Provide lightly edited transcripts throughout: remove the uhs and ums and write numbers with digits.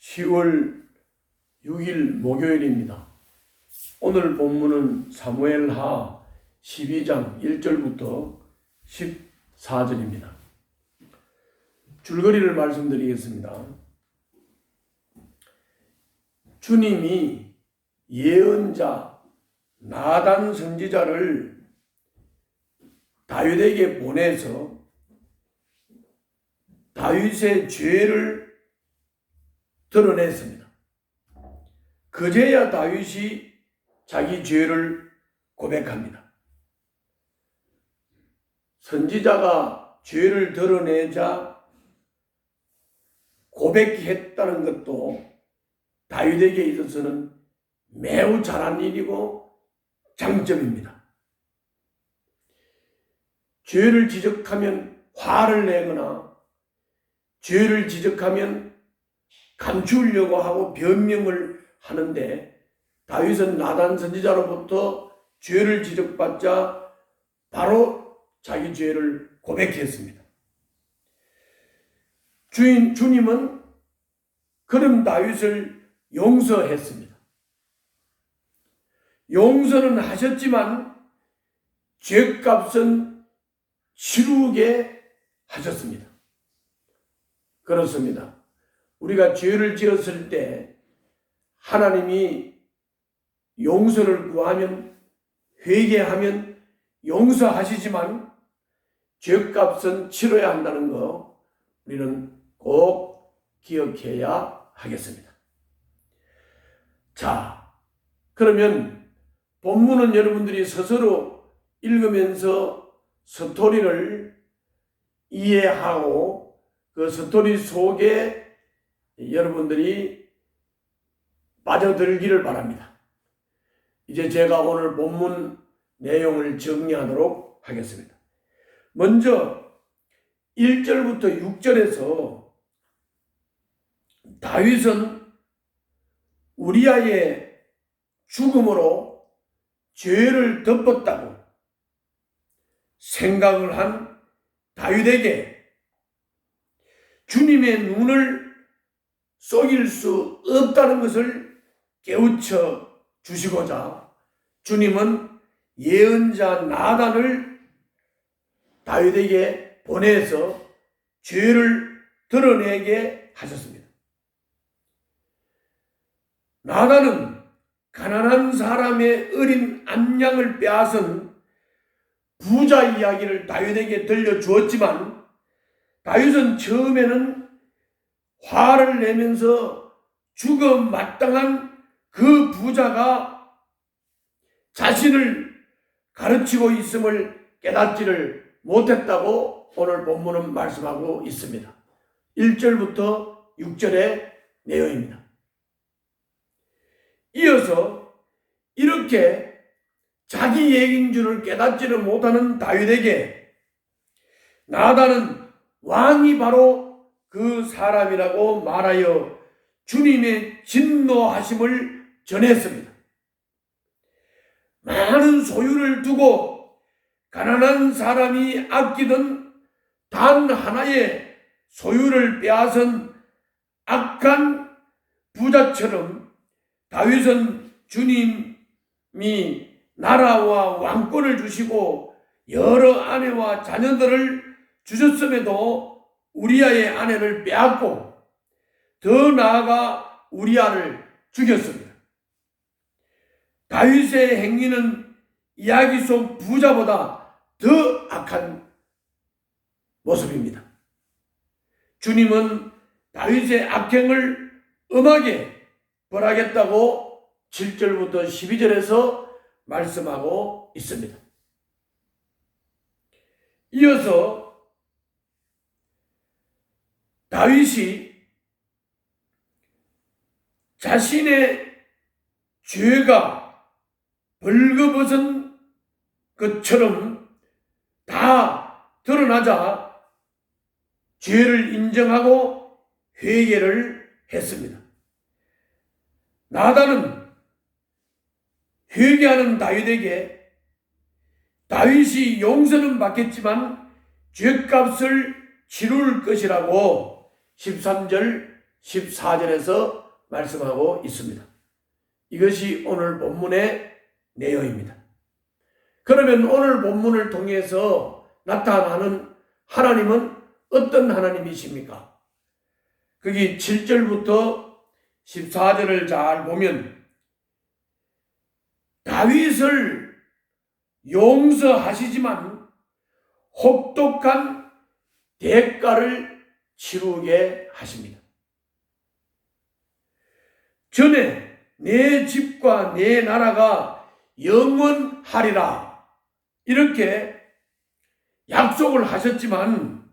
10월 6일 목요일입니다. 오늘 본문은 사무엘하 12장 1절부터 14절입니다. 줄거리를 말씀드리겠습니다. 주님이 예언자 나단 선지자를 다윗에게 보내서 다윗의 죄를 드러냈습니다. 그제야 다윗이 자기 죄를 고백합니다. 선지자가 죄를 드러내자 고백했다는 것도 다윗에게 있어서는 매우 잘한 일이고 장점입니다. 죄를 지적하면 화를 내거나 죄를 지적하면 감추려고 하고 변명을 하는데 다윗은 나단 선지자로부터 죄를 지적받자 바로 자기 죄를 고백했습니다. 주님은 그런 다윗을 용서했습니다. 용서는 하셨지만 죄값은 치르게 하셨습니다. 그렇습니다. 우리가 죄를 지었을 때 하나님이 용서를 구하면 회개하면 용서하시지만 죄값은 치러야 한다는 거 우리는 꼭 기억해야 하겠습니다. 자, 그러면 본문은 여러분들이 스스로 읽으면서 스토리를 이해하고 그 스토리 속에 여러분들이 빠져들기를 바랍니다. 이제 제가 오늘 본문 내용을 정리하도록 하겠습니다. 먼저 1절부터 6절에서 다윗은 우리아의 죽음으로 죄를 덮었다고 생각을 한 다윗에게 주님의 눈을 속일 수 없다는 것을 깨우쳐 주시고자 주님은 예언자 나단을 다윗에게 보내서 죄를 드러내게 하셨습니다. 나단은 가난한 사람의 어린 암양을 빼앗은 부자 이야기를 다윗에게 들려주었지만 다윗은 처음에는 화를 내면서 죽어 마땅한 그 부자가 자신을 가르치고 있음을 깨닫지를 못했다고 오늘 본문은 말씀하고 있습니다. 1절부터 6절의 내용입니다. 이어서 이렇게 자기 얘기인 줄을 깨닫지를 못하는 다윗에게 나단은 왕이 바로 그 사람이라고 말하여 주님의 진노하심을 전했습니다. 많은 소유를 두고 가난한 사람이 아끼던 단 하나의 소유를 빼앗은 악한 부자처럼 다윗은 주님이 나라와 왕권을 주시고 여러 아내와 자녀들을 주셨음에도 우리아의 아내를 빼앗고 더 나아가 우리아를 죽였습니다. 다윗의 행위는 이야기 속 부자보다 더 악한 모습입니다. 주님은 다윗의 악행을 엄하게 벌하겠다고 7절부터 12절에서 말씀하고 있습니다. 이어서 다윗이 자신의 죄가 벌거벗은 것처럼 다 드러나자 죄를 인정하고 회개를 했습니다. 나단은 회개하는 다윗에게 다윗이 용서는 받겠지만 죄값을 치룰 것이라고 13절 14절에서 말씀하고 있습니다. 이것이 오늘 본문의 내용입니다. 그러면 오늘 본문을 통해서 나타나는 하나님은 어떤 하나님이십니까? 거기 7절부터 14절을 잘 보면 다윗을 용서하시지만 혹독한 대가를 치르게 하십니다. 전에 내 집과 내 나라가 영원하리라 이렇게 약속을 하셨지만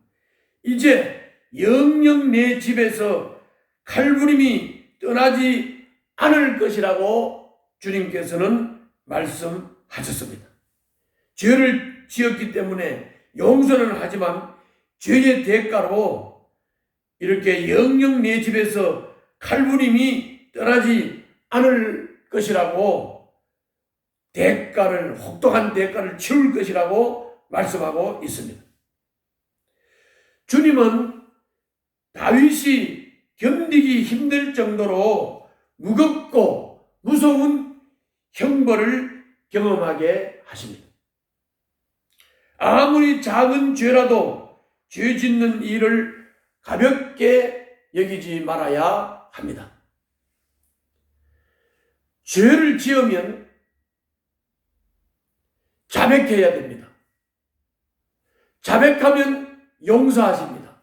이제 영영 내 집에서 칼부림이 떠나지 않을 것이라고 주님께서는 말씀하셨습니다. 죄를 지었기 때문에 용서는 하지만 죄의 대가로 이렇게 영영 내 집에서 칼부림이 떠나지 않을 것이라고 혹독한 대가를 치울 것이라고 말씀하고 있습니다. 주님은 다윗이 견디기 힘들 정도로 무겁고 무서운 형벌을 경험하게 하십니다. 아무리 작은 죄라도 죄 짓는 일을 가볍게 여기지 말아야 합니다. 죄를 지으면 자백해야 됩니다. 자백하면 용서하십니다.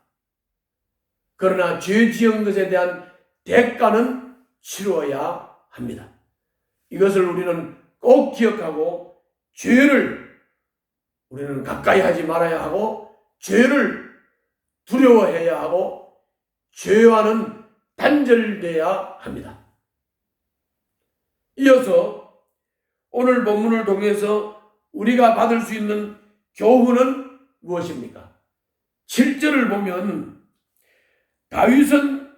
그러나 죄 지은 것에 대한 대가는 치루어야 합니다. 이것을 우리는 꼭 기억하고 죄를 우리는 가까이 하지 말아야 하고 죄를 두려워해야 하고 죄와는 단절돼야 합니다. 이어서 오늘 본문을 통해서 우리가 받을 수 있는 교훈은 무엇입니까? 7절을 보면 다윗은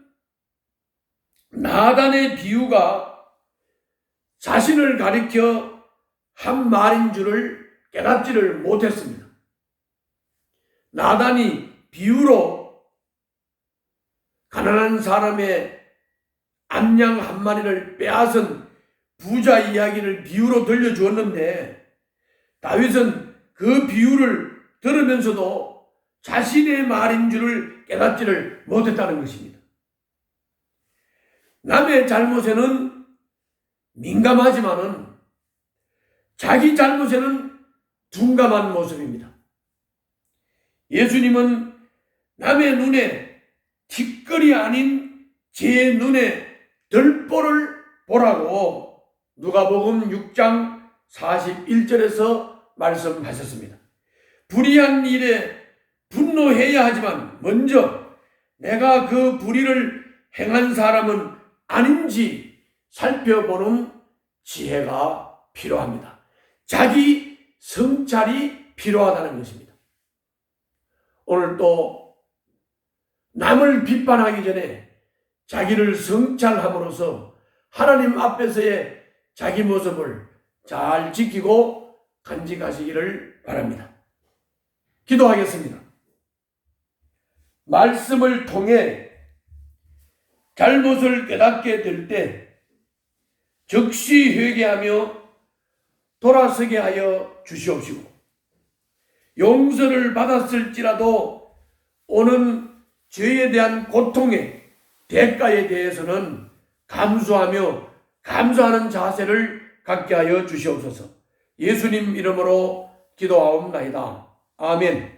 나단의 비유가 자신을 가리켜 한 말인 줄을 깨닫지를 못했습니다. 나단이 비유로 가난한 사람의 암양 한 마리를 빼앗은 부자 이야기를 비유로 들려주었는데 다윗은 그 비유를 들으면서도 자신의 말인 줄을 깨닫지를 못했다는 것입니다. 남의 잘못에는 민감하지만은 자기 잘못에는 둔감한 모습입니다. 예수님은 남의 눈에 티끌이 아닌 제 눈에 들보를 보라고 누가복음 6장 41절에서 말씀하셨습니다. 불의한 일에 분노해야 하지만 먼저 내가 그 불의를 행한 사람은 아닌지 살펴보는 지혜가 필요합니다. 자기 성찰이 필요하다는 것입니다. 오늘 또 남을 비판하기 전에 자기를 성찰함으로써 하나님 앞에서의 자기 모습을 잘 지키고 간직하시기를 바랍니다. 기도하겠습니다. 말씀을 통해 잘못을 깨닫게 될 때 즉시 회개하며 돌아서게 하여 주시옵시고 용서를 받았을지라도 오는 죄에 대한 고통의 대가에 대해서는 감수하며 감사하는 자세를 갖게 하여 주시옵소서. 예수님 이름으로 기도하옵나이다. 아멘.